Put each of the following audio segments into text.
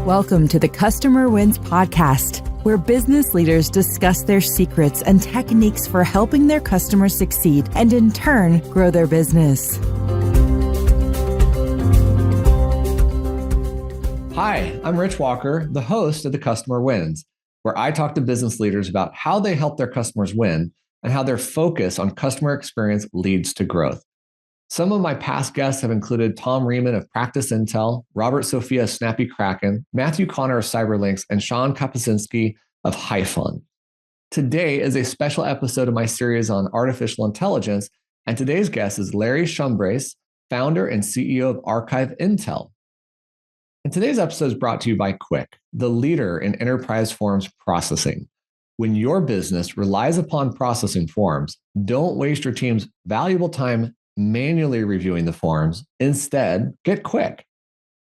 Welcome to the Customer Wins podcast, where business leaders discuss their secrets and techniques for helping their customers succeed and in turn grow their business. Hi, I'm Rich Walker, the host of the Customer Wins, where I talk to business leaders about how they help their customers win and how their focus on customer experience leads to growth. Some of my past guests have included Tom Riemann of Practice Intel, Robert Sophia of Snappy Kraken, Matthew Connor of Cyberlinks, and Sean Kapuscinski of Hyphon. Today is a special episode of my series on artificial intelligence, and today's guest is Larry Shumbres, founder and CEO of Archive Intel. And today's episode is brought to you by Quick, the leader in enterprise forms processing. When your business relies upon processing forms, don't waste your team's valuable time manually reviewing the forms. Instead, get Quick.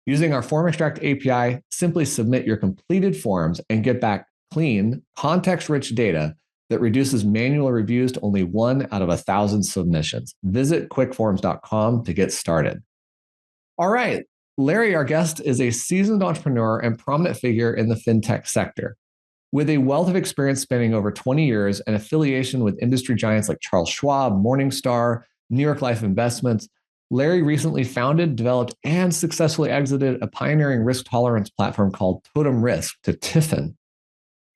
Using our Form Extract API, simply submit your completed forms and get back clean, context-rich data that reduces manual reviews to only 1 out of 1,000 submissions. Visit quickforms.com to get started. All right, Larry, our guest, is a seasoned entrepreneur and prominent figure in the fintech sector. With a wealth of experience spanning over 20 years and affiliation with industry giants like Charles Schwab, Morningstar, New York Life Investments, Larry recently founded, developed, and successfully exited a pioneering risk tolerance platform called Totem Risk to Tiffin.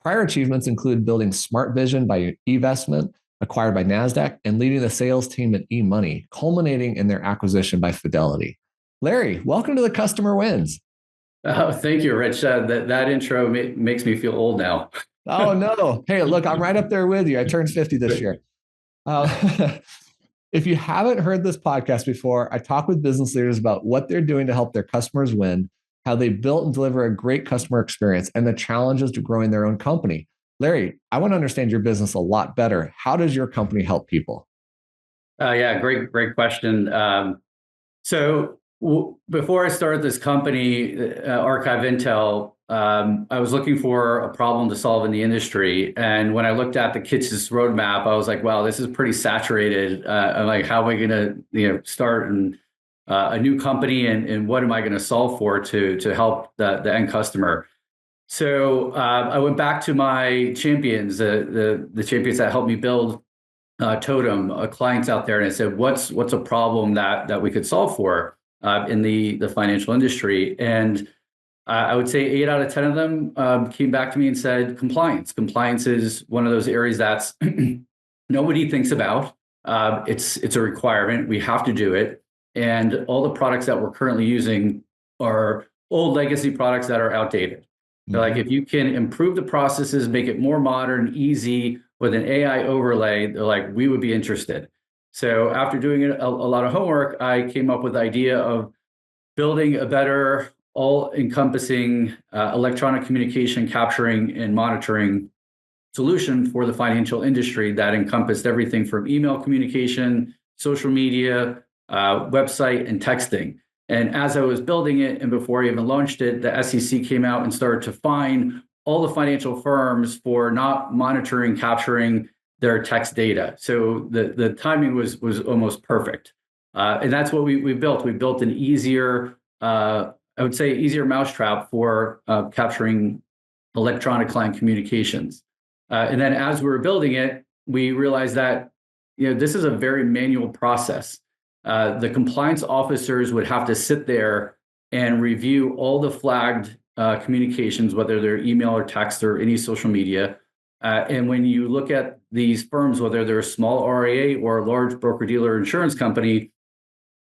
Prior achievements include building Smart Vision by eVestment, acquired by NASDAQ, and leading the sales team at eMoney, culminating in their acquisition by Fidelity. Larry, welcome to the Customer Wins. Oh, thank you, Rich. That intro makes me feel old now. Oh, no. Hey, look, I'm right up there with you. I turned 50 this year. If you haven't heard this podcast before, I talk with business leaders about what they're doing to help their customers win, how they built and deliver a great customer experience, and the challenges to growing their own company. Larry, I want to understand your business a lot better. How does your company help people? Yeah, great question. Before I started this company, Archive Intel, I was looking for a problem to solve in the industry. And when I looked at the Kitch's roadmap, I was like, wow, this is pretty saturated. I'm like, how am I going to start a new company and what am I going to solve for to help the end customer? So I went back to my champions, the champions that helped me build Totem, clients out there, and I said, what's a problem that we could solve for in the financial industry? And I would say 8 out of 10 of them came back to me and said, compliance. Compliance is one of those areas that's nobody thinks about. It's a requirement. We have to do it. And all the products that we're currently using are old legacy products that are outdated. So like if you can improve the processes, make it more modern, easy with an AI overlay, they're like, we would be interested. So after doing a lot of homework, I came up with the idea of building a better all-encompassing electronic communication capturing and monitoring solution for the financial industry that encompassed everything from email communication, social media, website, and texting. And as I was building it, and before I even launched it, the SEC came out and started to fine all the financial firms for not monitoring, capturing their text data. So the timing was almost perfect. And that's what we built. We built an easier, I would say, easier mousetrap for capturing electronic client communications. And then as we were building it, we realized that this is a very manual process. The compliance officers would have to sit there and review all the flagged communications, whether they're email or text or any social media. And when you look at these firms, whether they're a small RIA or a large broker-dealer insurance company,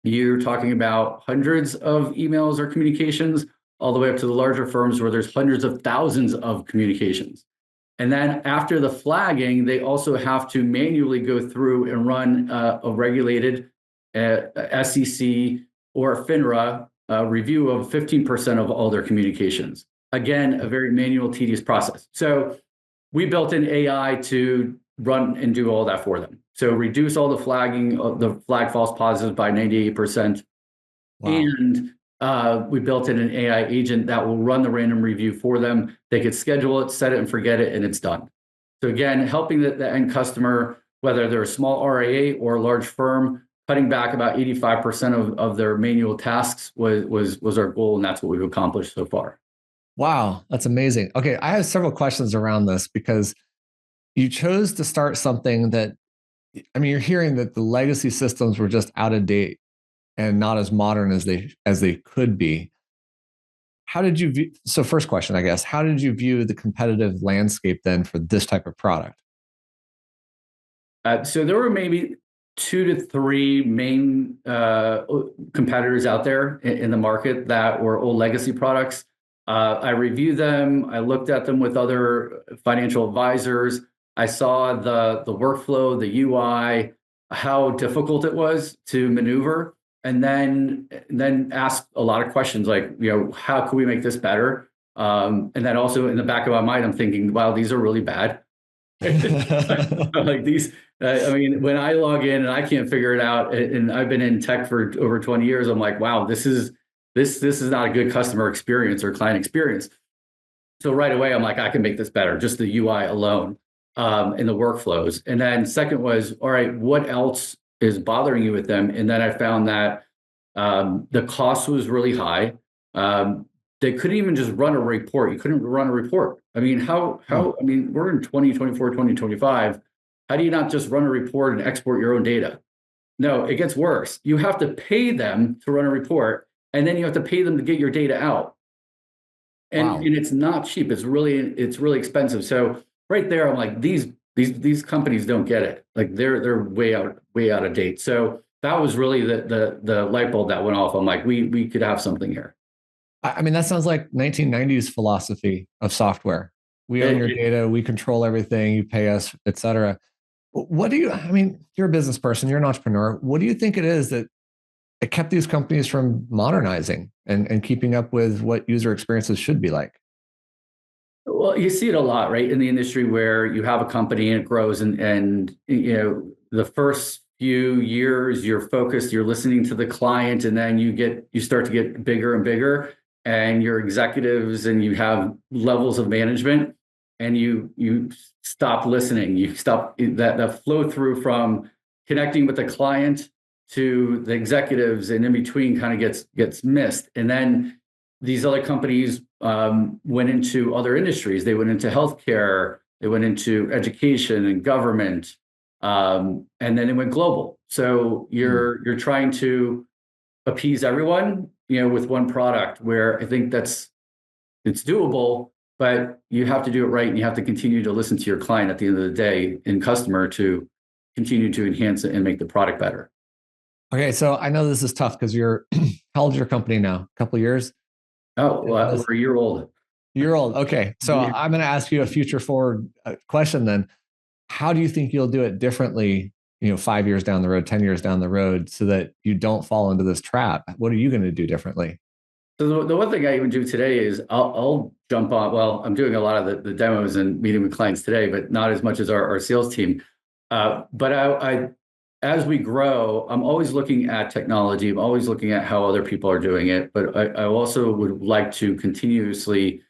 you're talking about hundreds of emails or communications, all the way up to the larger firms where there's hundreds of thousands of communications. And then after the flagging, they also have to manually go through and run a regulated SEC or FINRA review of 15% of all their communications. Again, a very manual, tedious process. So we built an AI to run and do all that for them. So reduce all the flagging, the flag false positives by 98%. Wow. And we built in an AI agent that will run the random review for them. They could schedule it, set it and forget it, and it's done. So again, helping the end customer, whether they're a small RIA or a large firm, cutting back about 85% of their manual tasks was our goal, and that's what we've accomplished so far. Wow, that's amazing. Okay, I have several questions around this because you chose to start something that, I mean, you're hearing that the legacy systems were just out of date and not as modern as they could be. How did you view, so first question, I guess, how did you view the competitive landscape then for this type of product? So there were maybe two to three main competitors out there in the market that were old legacy products. I reviewed them. I looked at them with other financial advisors. I saw the workflow, the UI, how difficult it was to maneuver, and then asked a lot of questions like, how can we make this better? And then also in the back of my mind, I'm thinking, wow, these are really bad. Like these, I mean, when I log in and I can't figure it out, and I've been in tech for over 20 years, I'm like, wow, this is not a good customer experience or client experience. So right away, I'm like, I can make this better, just the UI alone, and the workflows. And then second was, all right, what else is bothering you with them? And then I found that the cost was really high. They couldn't even just run a report. You couldn't run a report. I mean, I mean, we're in 2024, 2025. How do you not just run a report and export your own data? No, it gets worse. You have to pay them to run a report, and then you have to pay them to get your data out. And Wow. and it's not cheap. It's really expensive. So right there, I'm like, these companies don't get it. Like they're way out of date. So that was really the light bulb that went off. I'm like, we could have something here. I mean, that sounds like 1990s philosophy of software. We own It, your it, data, we control everything, you pay us, et cetera. What do you, I mean, you're a business person, you're an entrepreneur. What do you think it is that it kept these companies from modernizing and keeping up with what user experiences should be like? well, you see it a lot, right, in the industry where you have a company and it grows, and the first few years you're focused, you're listening to the client, and then you start to get bigger and bigger, and your executives and you have levels of management, and you stop listening. You stop that flow through from connecting with the client to the executives, and in between kind of gets missed, and then these other companies went into other industries. They went into healthcare, they went into education and government, and then it went global. So Hmm. you're trying to appease everyone, with one product. Where I think it's doable, but you have to do it right, and you have to continue to listen to your client at the end of the day and customer to continue to enhance it and make the product better. Okay, so I know this is tough because you're, how old is your company now? A couple of years? Oh, well, we're a year old. You're old. Okay, so I'm going to ask you a future forward question then. How do you think you'll do it differently, 5 years down the road, 10 years down the road, so that you don't fall into this trap? What are you going to do differently? So the one thing I even do today is I'll jump on. Well, I'm doing a lot of the demos and meeting with clients today, but not as much as our sales team. But as we grow, I'm always looking at technology. I'm always looking at how other people are doing it. But I also would like to continuously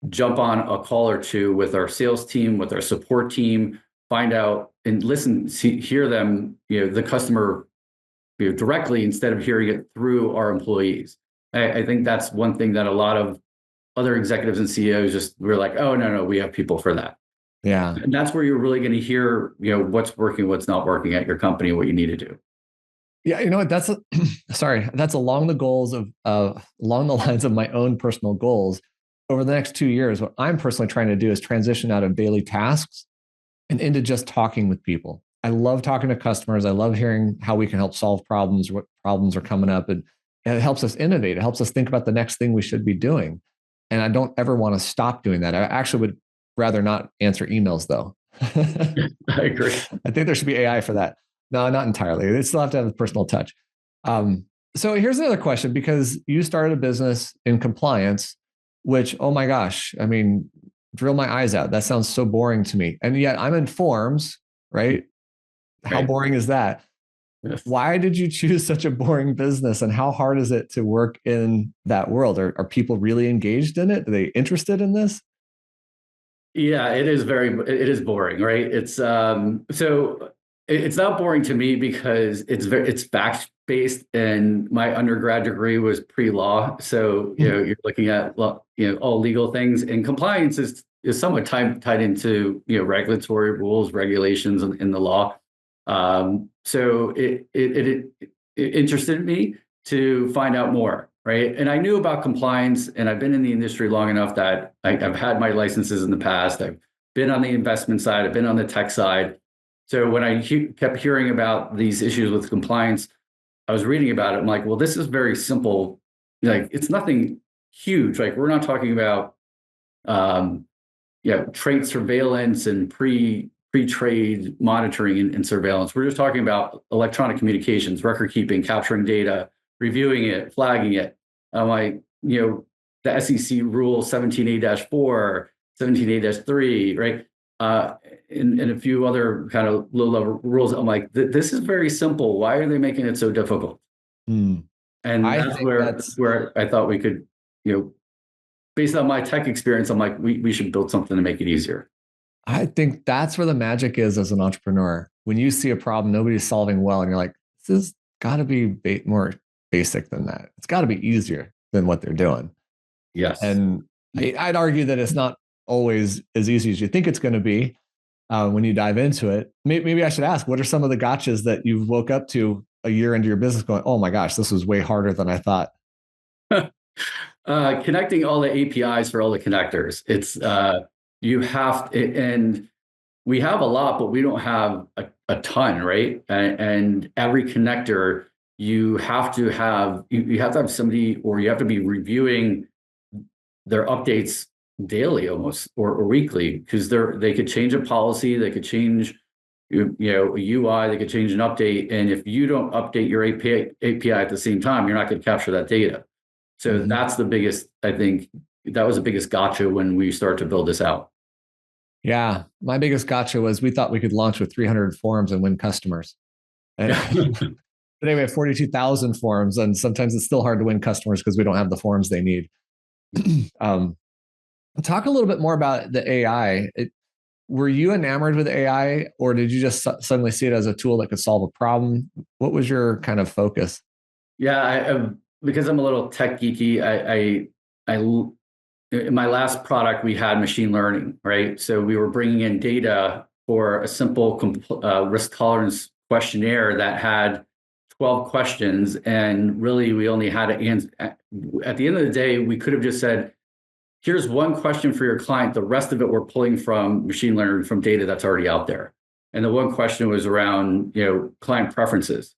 jump on a call or two with our sales team, with our support team, find out and listen, hear them, the customer, directly, instead of hearing it through our employees. I think that's one thing that a lot of other executives and CEOs just were like, oh, no, we have people for that. Yeah. And that's where you're really going to hear, what's working, what's not working at your company, what you need to do. Yeah, you know what? Sorry, that's along the goals of along the lines of my own personal goals. Over the next 2 years, what I'm personally trying to do is transition out of daily tasks and into just talking with people. I love talking to customers. I love hearing how we can help solve problems, what problems are coming up, and it helps us innovate. It helps us think about the next thing we should be doing. And I don't ever want to stop doing that. I actually would rather not answer emails though. I agree. I think there should be AI for that. No, not entirely. They still have to have a personal touch. So here's another question, because you started a business in compliance, which, oh my gosh, I mean, drill my eyes out. That sounds so boring to me. And yet I'm in forms, right? How Right. boring is that? Yes. Why did you choose such a boring business, and how hard is it to work in that world? Are people really engaged in it? Are they interested in this? Yeah, it is boring, right? It's so It's not boring to me because it's fact based, and my undergrad degree was pre-law. So you're looking at all legal things, and compliance is somewhat tied into regulatory rules, regulations in the law. So it interested me to find out more, right? And I knew about compliance, and I've been in the industry long enough that I've had my licenses in the past. I've been on the investment side. I've been on the tech side. So when I kept hearing about these issues with compliance, I was reading about it. I'm like, well, this is very simple. Like, it's nothing huge. Like, we're not talking about, trade surveillance and pre-trade monitoring and surveillance. We're just talking about electronic communications, record keeping, capturing data, reviewing it, flagging it. I'm like, the SEC rule 17A-4, 17A-3, right? And a few other kind of low-level rules. I'm like, this is very simple. Why are they making it so difficult? And that's where I thought we could, based on my tech experience, I'm like, we should build something to make it easier. I think that's where the magic is as an entrepreneur. When you see a problem nobody's solving well, and you're like, this has got to be more basic than that. It's got to be easier than what they're doing. Yes. And I'd argue that it's not always as easy as you think it's going to be when you dive into it. Maybe I should ask, what are some of the gotchas that you woke up to a year into your business going, oh my gosh, this was way harder than I thought? Connecting all the APIs for all the connectors. It's you have to, and we have a lot, but we don't have a ton, right? And every connector, you have to have somebody, or you have to be reviewing their updates daily almost, or weekly, because they could change a policy, they could change a UI, they could change an update, and if you don't update your API at the same time, you're not going to capture that data. So that's the biggest, I think, that was the biggest gotcha when we started to build this out. Yeah, my biggest gotcha was we thought we could launch with 300 forms and win customers. And today we have 42,000 forms, and sometimes it's still hard to win customers because we don't have the forms they need. Talk a little bit more about the AI. Were you enamored with AI, or did you just suddenly see it as a tool that could solve a problem? What was your kind of focus? Yeah, because I'm a little tech geeky, I in my last product, we had machine learning, right? So we were bringing in data for a simple risk tolerance questionnaire that had 12 questions. And really, we only had to answer. At the end of the day, we could have just said, here's one question for your client. The rest of it we're pulling from machine learning, from data that's already out there. And the one question was around, client preferences,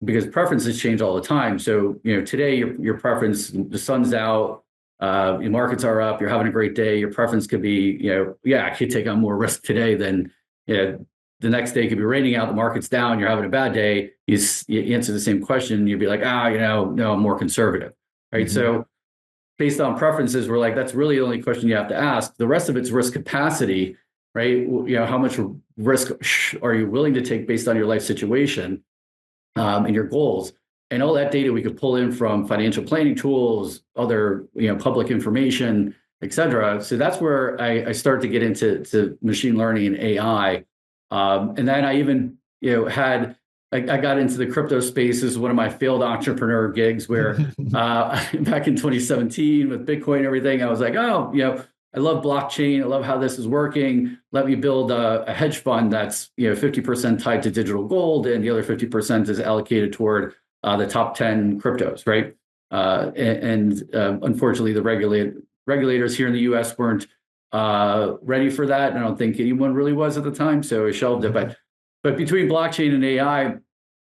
because preferences change all the time. So, today your preference, the sun's out, your markets are up, you're having a great day. Your preference could be, I could take on more risk today than, the next day could be raining out, the market's down, you're having a bad day. You answer the same question, you'd be like, no, I'm more conservative, right? So based on preferences, we're like, that's really the only question you have to ask. The rest of it's risk capacity, right? How much risk are you willing to take based on your life situation and your goals? And all that data we could pull in from financial planning tools, other public information, et cetera. So that's where I started to get into machine learning and AI. And then I even I got into the crypto space as one of my failed entrepreneur gigs, where back in 2017 with Bitcoin and everything, I was like, I love blockchain. I love how this is working. Let me build a hedge fund that's 50% tied to digital gold, and the other 50% is allocated toward the top 10 cryptos, right? Unfortunately, the regulators here in the U.S. weren't ready for that, and I don't think anyone really was at the time, so I shelved it. But between blockchain and AI,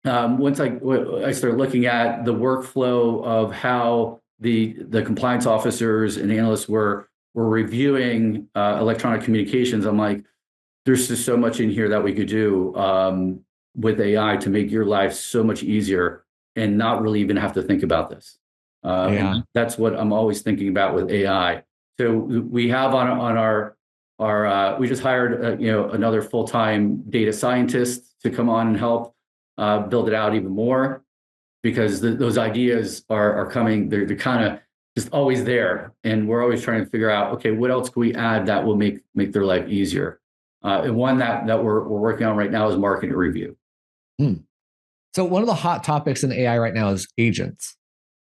once I started looking at the workflow of how the compliance officers and analysts were reviewing electronic communications, I'm like, there's just so much in here that we could do with AI to make your life so much easier and not really even have to think about this. And that's what I'm always thinking about with AI. So we have on our we just hired another full-time data scientist to come on and help build it out even more, because those ideas are coming. They're kind of just always there, and we're always trying to figure out, okay, what else can we add that will make their life easier. And one that we're working on right now is market review. Hmm. So one of the hot topics in AI right now is agents.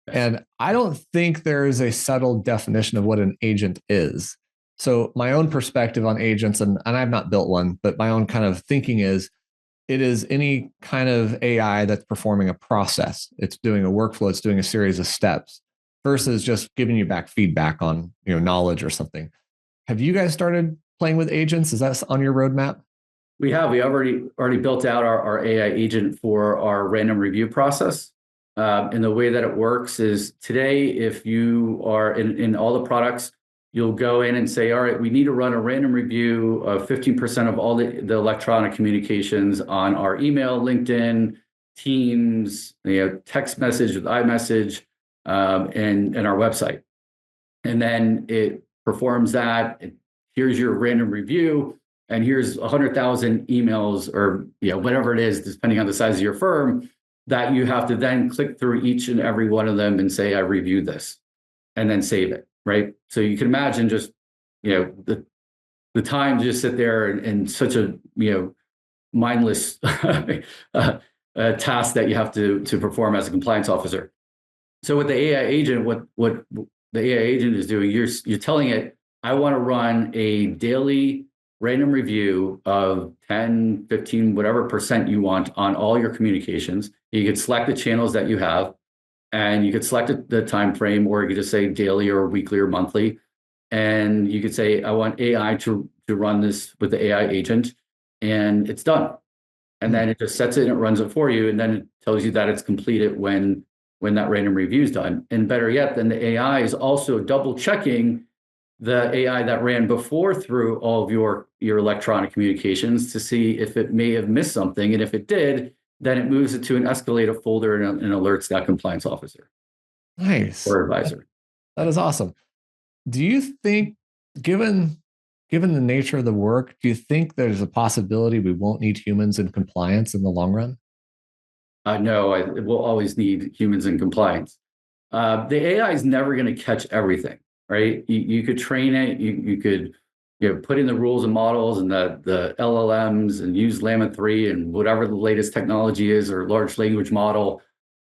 Yes. And I don't think there is a settled definition of what an agent is. So my own perspective on agents, and I've not built one, but my own kind of thinking is it is any kind of AI that's performing a process. It's doing a workflow, it's doing a series of steps versus just giving you back feedback on, knowledge or something. Have you guys started playing with agents? Is that on your roadmap? We already built out our AI agent for our random review process. And the way that it works is today, if you are in all the products, you'll go in and say, all right, we need to run a random review of 15% of all the electronic communications on our email, LinkedIn, Teams, text message with iMessage, and our website. And then it performs that. Here's your random review. And here's 100,000 emails or whatever it is, depending on the size of your firm, that you have to then click through each and every one of them and say, I reviewed this, and then save it, right? So you can imagine just, the time to just sit there and such a, mindless task that you have to perform as a compliance officer. So with the AI agent, what the AI agent is doing, you're telling it, I want to run a daily random review of 10, 15, whatever percent you want on all your communications. You could select the channels that you have, and you could select the time frame, or you could just say daily or weekly or monthly. And you could say, I want AI to run this with the AI agent, and it's done. And then it just sets it and it runs it for you. And then it tells you that it's completed when that random review is done. And better yet, then the AI is also double checking the AI that ran before through all of your electronic communications to see if it may have missed something. And if it did, then it moves it to an escalated folder and alerts that compliance officer. Nice. Or advisor. That is awesome. Do you think, given the nature of the work, do you think there's a possibility we won't need humans in compliance in the long run? No, we'll always need humans in compliance. The AI is never going to catch everything, right? You could train it, you could put in the rules and models and the LLMs and use Llama 3 and whatever the latest technology is or large language model.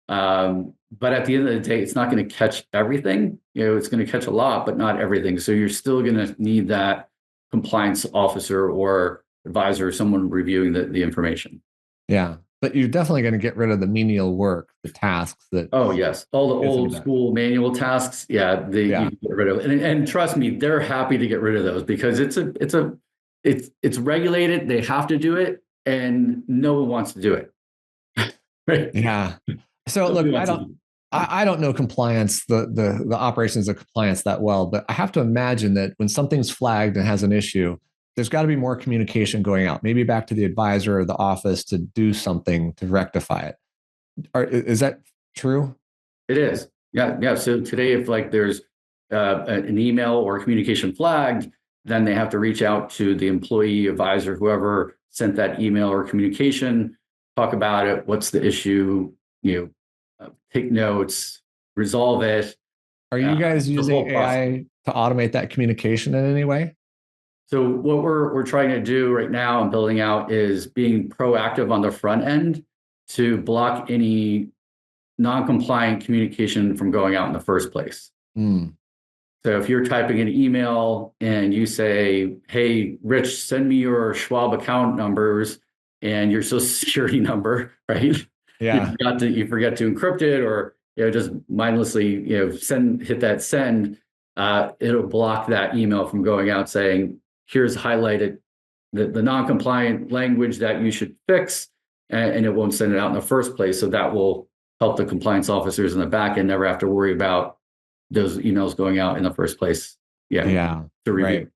But at the end of the day, it's not going to catch everything. It's going to catch a lot, but not everything. So you're still going to need that compliance officer or advisor or someone reviewing the information. Yeah. But you're definitely going to get rid of the menial work, the tasks that. Oh yes, all the old school manual tasks. Yeah, you can get rid of. And trust me, they're happy to get rid of those because it's regulated. They have to do it, and no one wants to do it. Right? Yeah. So look, I don't know compliance, the operations of compliance that well, but I have to imagine that when something's flagged and has an issue, there's got to be more communication going out, maybe back to the advisor or the office to do something to rectify it. Is that true? It is. Yeah. So today, if there's an email or communication flagged, then they have to reach out to the employee, advisor, whoever sent that email or communication, talk about it. What's the issue? Take notes, resolve it. Are you guys using AI to automate that communication in any way? So what we're trying to do right now and building out is being proactive on the front end to block any non-compliant communication from going out in the first place. So if you're typing an email and you say, hey, Rich, send me your Schwab account numbers and your social security number, right? Yeah. You forget to encrypt it or just mindlessly hit that send. It'll block that email from going out saying, here's highlighted the non-compliant language that you should fix, and it won't send it out in the first place. So that will help the compliance officers in the back end never have to worry about those emails going out in the first place. Yeah. To review.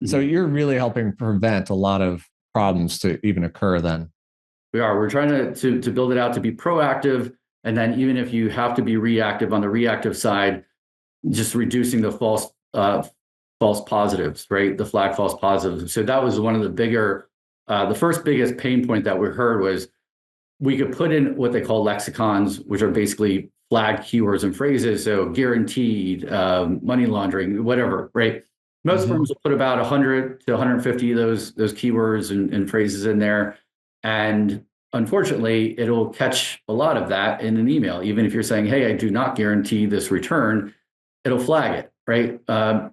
Right. So you're really helping prevent a lot of problems to even occur then. We are. We're trying to build it out to be proactive. And then even if you have to be reactive on the reactive side, just reducing the false positives, right? The flag false positives. So that was one of the first biggest pain point that we heard was we could put in what they call lexicons, which are basically flagged keywords and phrases. So guaranteed, money laundering, whatever, right? Most Mm-hmm. firms will put about 100 to 150 of those keywords and phrases in there. And unfortunately, it'll catch a lot of that in an email. Even if you're saying, hey, I do not guarantee this return, it'll flag it, right?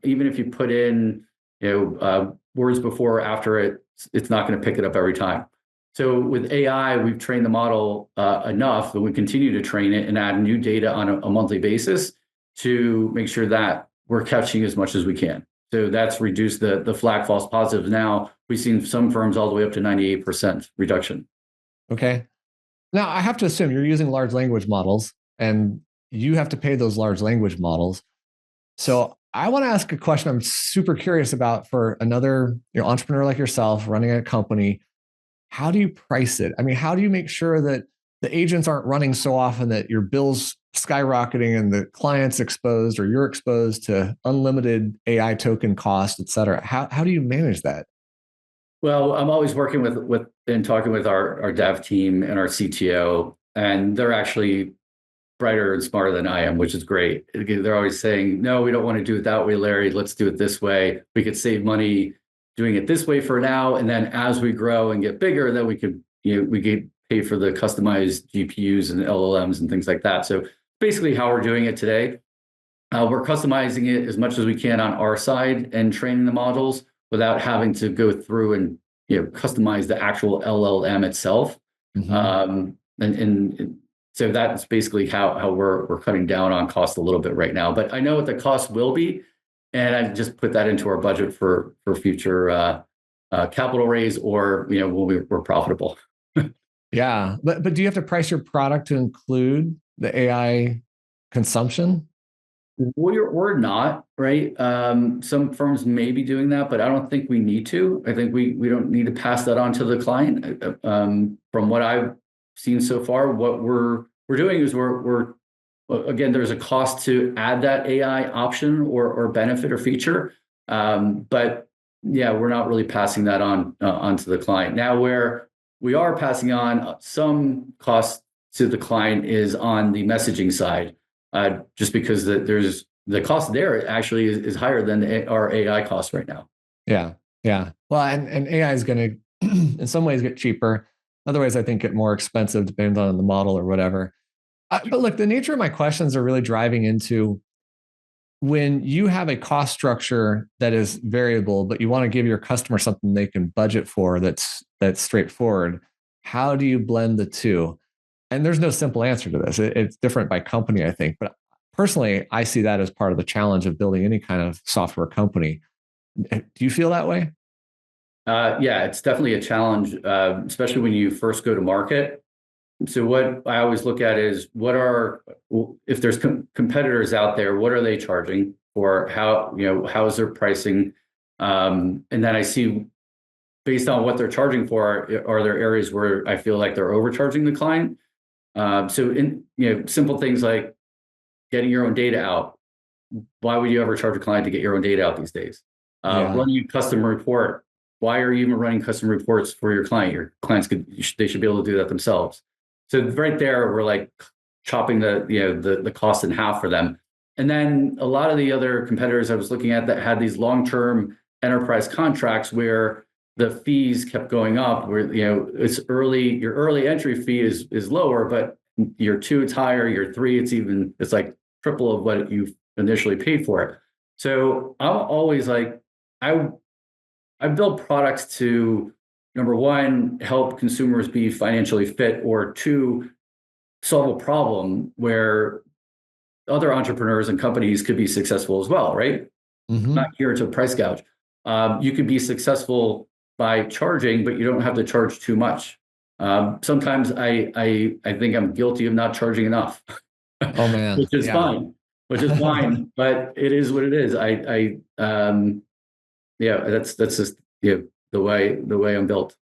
Even if you put in, words before or after it, it's not going to pick it up every time. So with AI, we've trained the model enough that we continue to train it and add new data on a monthly basis to make sure that we're catching as much as we can. So that's reduced the flag false positives. Now we've seen some firms all the way up to 98% reduction. Okay. Now I have to assume you're using large language models and you have to pay those large language models. So I want to ask a question I'm super curious about for another entrepreneur like yourself running a company. How do you price it? I mean, how do you make sure that the agents aren't running so often that your bills skyrocketing and the client's exposed or you're exposed to unlimited AI token cost, et cetera? How do you manage that? Well, I'm always working with and talking with our dev team and our CTO, and they're actually brighter and smarter than I am, which is great. They're always saying, no, we don't want to do it that way, Larry. Let's do it this way. We could save money doing it this way for now. And then as we grow and get bigger, then we could pay for the customized GPUs and LLMs and things like that. So basically how we're doing it today, we're customizing it as much as we can on our side and training the models without having to go through and customize the actual LLM itself. Mm-hmm. And so that's basically how we're cutting down on cost a little bit right now. But I know what the cost will be, and I just put that into our budget for future capital raise or when we're profitable. Yeah, but do you have to price your product to include the AI consumption? Or not, right? Some firms may be doing that, but I don't think we need to. I think we don't need to pass that on to the client. From what I've seen so far, what we're doing is we're again, there's a cost to add that AI option or benefit or feature, but yeah, we're not really passing that on onto the client. Now, where we are passing on some costs to the client is on the messaging side. Just because there's the cost there actually is higher than our AI cost right now. Yeah, yeah. Well, and AI is going to, in some ways, get cheaper. Otherwise, I think get more expensive, depends on the model or whatever. But look, the nature of my questions are really driving into when you have a cost structure that is variable, but you want to give your customer something they can budget for that's straightforward. How do you blend the two? And there's no simple answer to this. It's different by company, I think. But personally, I see that as part of the challenge of building any kind of software company. Do you feel that way? Yeah, it's definitely a challenge, especially when you first go to market. So what I always look at is if there's competitors out there, what are they charging for? How is their pricing? And then I see based on what they're charging for, are there areas where I feel like they're overcharging the client? So simple things like getting your own data out. Why would you ever charge a client to get your own data out these days? Yeah. Running a custom report. Why are you even running custom reports for your client? Your clients they should be able to do that themselves. So right there, we're like chopping the cost in half for them. And then a lot of the other competitors I was looking at that had these long-term enterprise contracts where the fees kept going up, where your early entry fee is lower, but year 2 it's higher, year 3 it's like triple of what you initially paid for it. So I'm always like, I build products to, number one, help consumers be financially fit, or 2, solve a problem where other entrepreneurs and companies could be successful as well, right? Mm-hmm. Not here to price gouge. You could be successful by charging, but you don't have to charge too much. Sometimes I think I'm guilty of not charging enough, Oh man, which is yeah. fine, but it is what it is. That's just the way I'm built.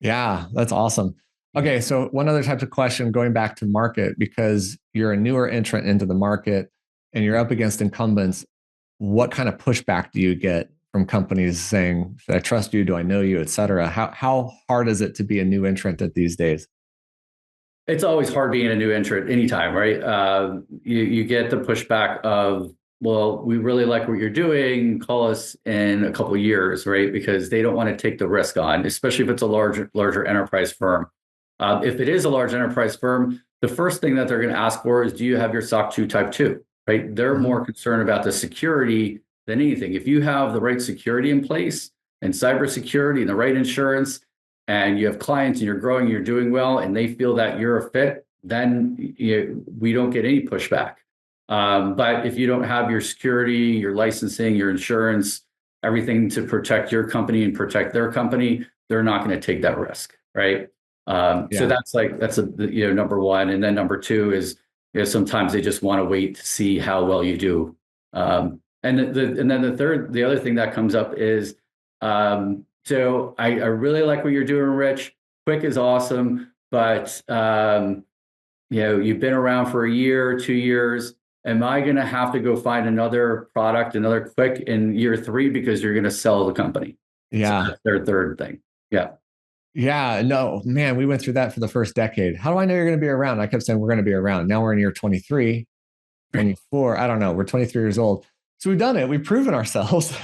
Yeah, that's awesome. Okay, so one other type of question going back to market, because you're a newer entrant into the market and you're up against incumbents, what kind of pushback do you get from companies saying, should I trust you? Do I know you, et cetera? How hard is it to be a new entrant at these days? It's always hard being a new entrant anytime, right? You get the pushback of well, we really like what you're doing. Call us in a couple of years, right? Because they don't want to take the risk on, especially if it's a larger enterprise firm. If it is a large enterprise firm, the first thing that they're going to ask for is, do you have your SOC 2 Type 2, right? They're more concerned about the security than anything. If you have the right security in place and cybersecurity and the right insurance, and you have clients and you're growing, you're doing well, and they feel that you're a fit, then we don't get any pushback. But if you don't have your security, your licensing, your insurance, everything to protect your company and protect their company, they're not going to take that risk, right? So that's number one, and then number two is sometimes they just want to wait to see how well you do. And then the other thing that comes up is, so I really like what you're doing, Rich. Quick is awesome, but you've been around for a year, 2 years. Am I going to have to go find another product, another Quick in year 3 because you're going to sell the company? Yeah. So that's their third thing. Yeah. Yeah. No, man, we went through that for the first decade. How do I know you're going to be around? I kept saying we're going to be around. Now we're in year 23, 24. I don't know. We're 23 years old. So we've done it. We've proven ourselves.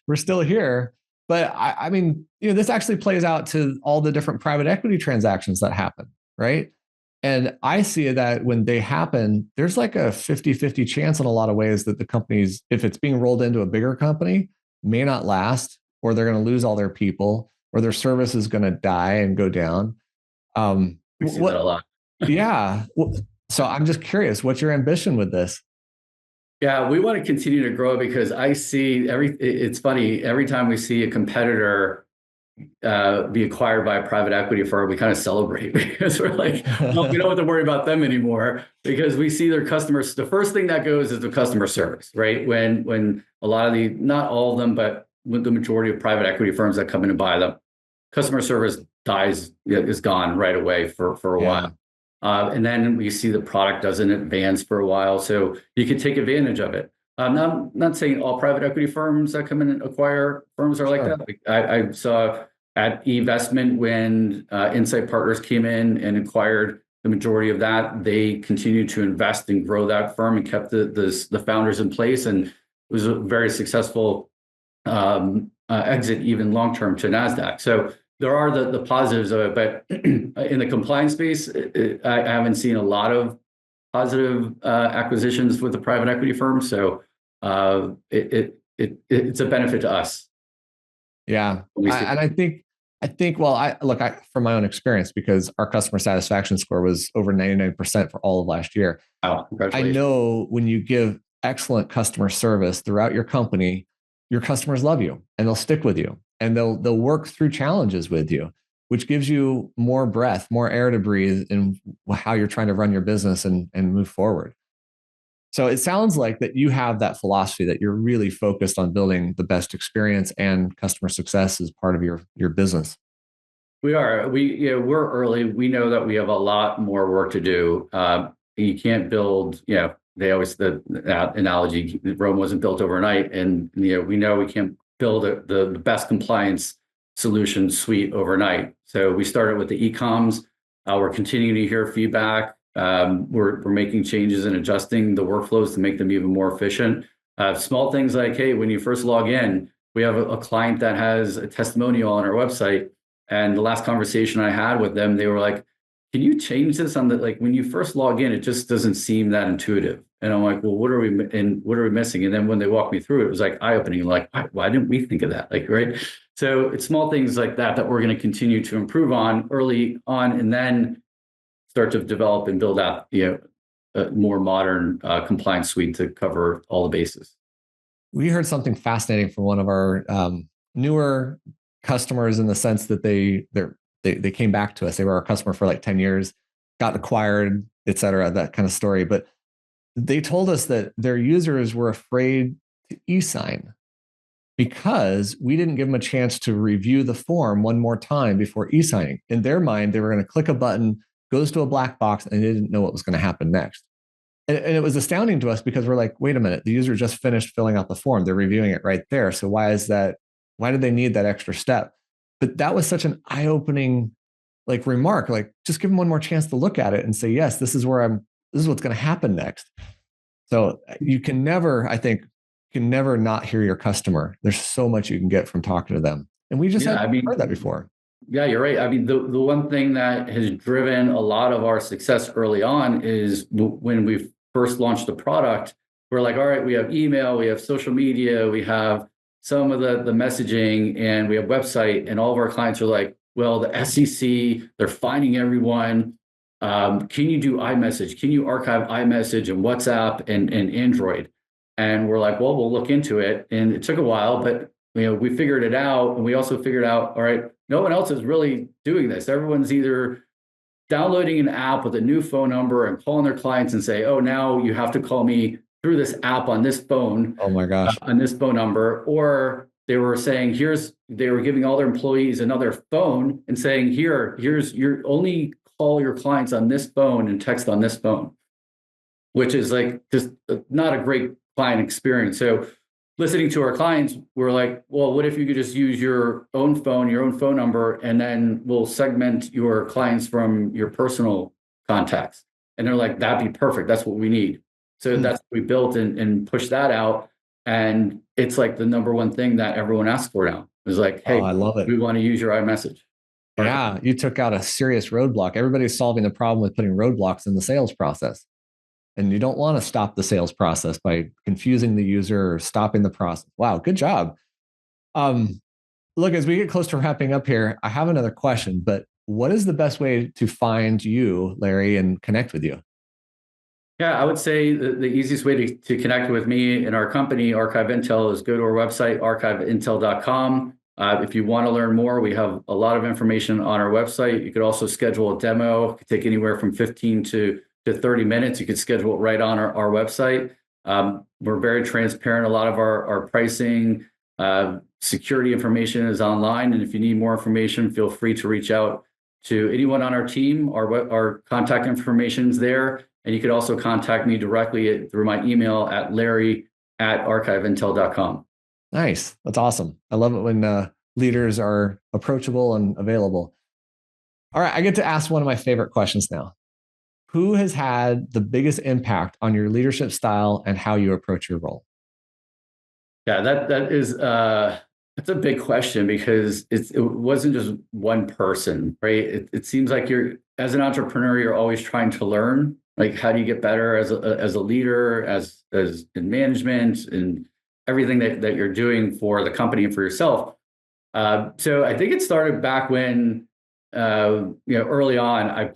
We're still here. But I mean, this actually plays out to all the different private equity transactions that happen, right? And I see that when they happen, there's like a 50-50 chance in a lot of ways that the companies, if it's being rolled into a bigger company, may not last, or they're going to lose all their people, or their service is going to die and go down. We see that a lot. Yeah. So I'm just curious, what's your ambition with this? Yeah, we want to continue to grow because I see it's funny, every time we see a competitor be acquired by a private equity firm, we kind of celebrate because we're like, well, we don't have to worry about them anymore because we see their customers. The first thing that goes is the customer service, right? When a lot of not all of them, but with the majority of private equity firms that come in and buy them, customer service is gone right away for a while. And then we see the product doesn't advance for a while. So you can take advantage of it. I'm not saying all private equity firms that come in and acquire firms are like that. I saw at eVestment when Insight Partners came in and acquired the majority of that, they continued to invest and grow that firm and kept the founders in place. And it was a very successful exit, even long-term, to NASDAQ. So there are the positives of it, but in the compliance space, I haven't seen a lot of positive acquisitions with the private equity firm. So it's a benefit to us. Yeah, and I think well, from my own experience, because our customer satisfaction score was over 99% for all of last year. Oh, congratulations. I know when you give excellent customer service throughout your company, your customers love you and they'll stick with you and they'll work through challenges with you, which gives you more breath, more air to breathe in how you're trying to run your business and move forward. So it sounds like that you have that philosophy that you're really focused on building the best experience and customer success as part of your business. We are. We're early. We know that we have a lot more work to do. You can't build, they always, that analogy, Rome wasn't built overnight. And, we know we can't build the best compliance solution suite overnight. So we started with the e-coms. We're continuing to hear feedback. We're making changes and adjusting the workflows to make them even more efficient. Small things like, hey, when you first log in, we have a client that has a testimonial on our website. And the last conversation I had with them, they were like, can you change this on when you first log in, it just doesn't seem that intuitive. And I'm like, well, what are we missing? And then when they walked me through it, it was like eye-opening, like, why didn't we think of that? Right. So it's small things like that we're going to continue to improve on early on, and then start to develop and build out, a more modern compliance suite to cover all the bases. We heard something fascinating from one of our newer customers in the sense that they came back to us. They were our customer for like 10 years, got acquired, et cetera, that kind of story. But they told us that their users were afraid to e-sign because we didn't give them a chance to review the form one more time before e-signing. In their mind, they were going to click a button, goes to a black box, and they didn't know what was going to happen next. And it was astounding to us because we're like, wait a minute, the user just finished filling out the form. They're reviewing it right there. So why is that? Why did they need that extra step? But that was such an eye-opening remark. Just give them one more chance to look at it and say, yes, this is what's going to happen next. So you can never, I think, can never not hear your customer. There's so much you can get from talking to them. And we just Yeah, hadn't heard that before. yeah, you're right. I mean, the one thing that has driven a lot of our success early on is when we first launched the product, we're like, all right, we have email, we have social media, we have some of the messaging, and we have website, and all of our clients are like, well, the SEC, they're finding everyone. Can you do iMessage? Can you archive iMessage and WhatsApp and Android? And we're like, well, we'll look into it. And it took a while, but we figured it out. And we also figured out, all right, no one else is really doing this. Everyone's either downloading an app with a new phone number and calling their clients and say, oh, now you have to call me through this app on this phone, Oh my gosh. on this phone number. Or they were saying, they were giving all their employees another phone and saying, here's your only call your clients on this phone and text on this phone, which is like just not a great client experience. So listening to our clients, we're like, well, what if you could just use your own phone number, and then we'll segment your clients from your personal contacts. And they're like, that'd be perfect. That's what we need. So that's what we built and pushed that out. And it's like the number one thing that everyone asks for now is like, hey, I love it. we want to use your iMessage. Yeah, you took out a serious roadblock. Everybody's solving the problem with putting roadblocks in the sales process. And you don't want to stop the sales process by confusing the user or stopping the process. Wow, good job. Look, as we get close to wrapping up here, I have another question, but what is the best way to find you, Larry, and connect with you? Yeah, I would say the easiest way to connect with me and our company, Archive Intel, is go to our website, archiveintel.com. If you want to learn more, we have a lot of information on our website. You could also schedule a demo. It could take anywhere from 15 to 30 minutes. You could schedule it right on our website. We're very transparent. A lot of our pricing, security information is online. And if you need more information, feel free to reach out to anyone on our team. Our contact information is there. And you could also contact me directly through my email at larry@archiveintel.com. Nice. That's awesome. I love it when leaders are approachable and available. All right. I get to ask one of my favorite questions now. Who has had the biggest impact on your leadership style and how you approach your role? Yeah, that is that's a big question because it wasn't just one person, right? It seems like as an entrepreneur, you're always trying to learn. Like, how do you get better as a leader, as in management, and everything that you're doing for the company and for yourself. So I think it started back when early on. I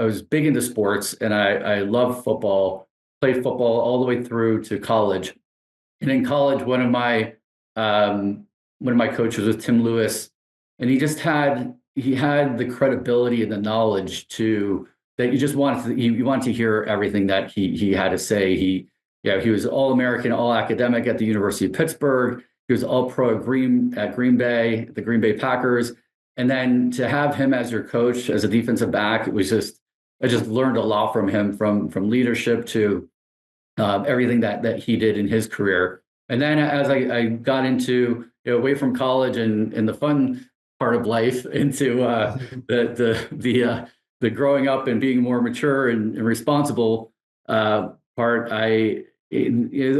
was big into sports, and I loved football. Played football all the way through to college. And in college, one of my coaches was Tim Lewis, and he had the credibility and the knowledge that you just you wanted to hear everything that he had to say. He was All-American, all academic at the University of Pittsburgh. He was All-Pro at Green Bay, the Green Bay Packers. And then to have him as your coach, as a defensive back, I just learned a lot from him, from leadership to everything that he did in his career. And then as I got into away from college and the fun part of life into the growing up and being more mature and responsible part, a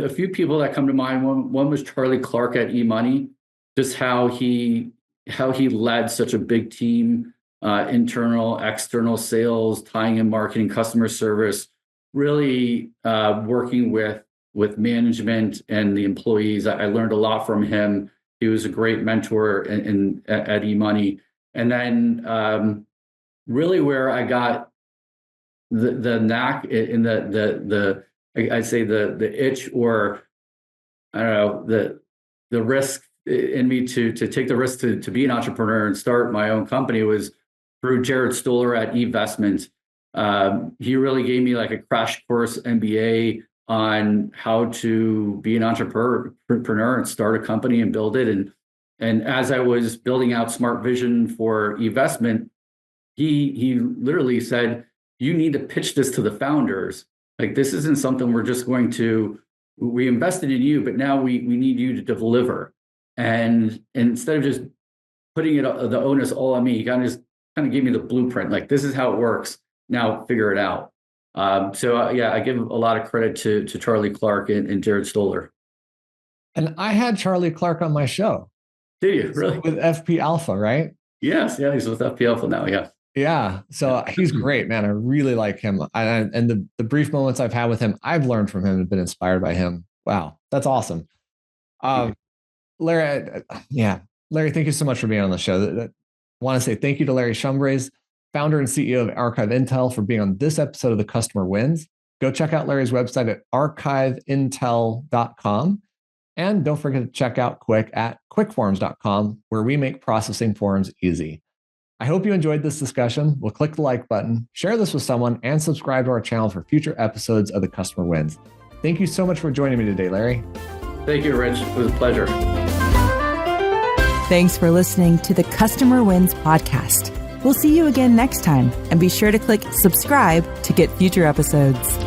few people that come to mind. One was Charlie Clark at eMoney, just how he led such a big team, internal, external sales, tying in marketing, customer service, really working with management and the employees. I learned a lot from him. He was a great mentor at eMoney. And then really where I got the knack in I'd say the itch, or I don't know, the risk in me to take the risk to be an entrepreneur and start my own company was through Jared Stoller at eVestment. He really gave me like a crash course MBA on how to be an entrepreneur and start a company and build it. And as I was building out Smart Vision for eVestment, he literally said, you need to pitch this to the founders. Like, this isn't something we invested in you, but now we need you to deliver. And instead of just putting the onus all on me, he kind of gave me the blueprint. Like, this is how it works. Now figure it out. I give a lot of credit to Charlie Clark and Jared Stoller. And I had Charlie Clark on my show. Did you really? With FP Alpha, right? Yes, yeah, he's with FP Alpha now. Yeah. Yeah. So he's great, man. I really like him. And the brief moments I've had with him, I've learned from him and been inspired by him. Wow. That's awesome. Larry, Larry, thank you so much for being on the show. I want to say thank you to Larry Shumbres, founder and CEO of Archive Intel, for being on this episode of The Customer Wins. Go check out Larry's website at archiveintel.com. And don't forget to check out Quick at quickforms.com, where we make processing forms easy. I hope you enjoyed this discussion. We'll click the like button, share this with someone, and subscribe to our channel for future episodes of The Customer Wins. Thank you so much for joining me today, Larry. Thank you, Rich. It was a pleasure. Thanks for listening to the Customer Wins podcast. We'll see you again next time, and be sure to click subscribe to get future episodes.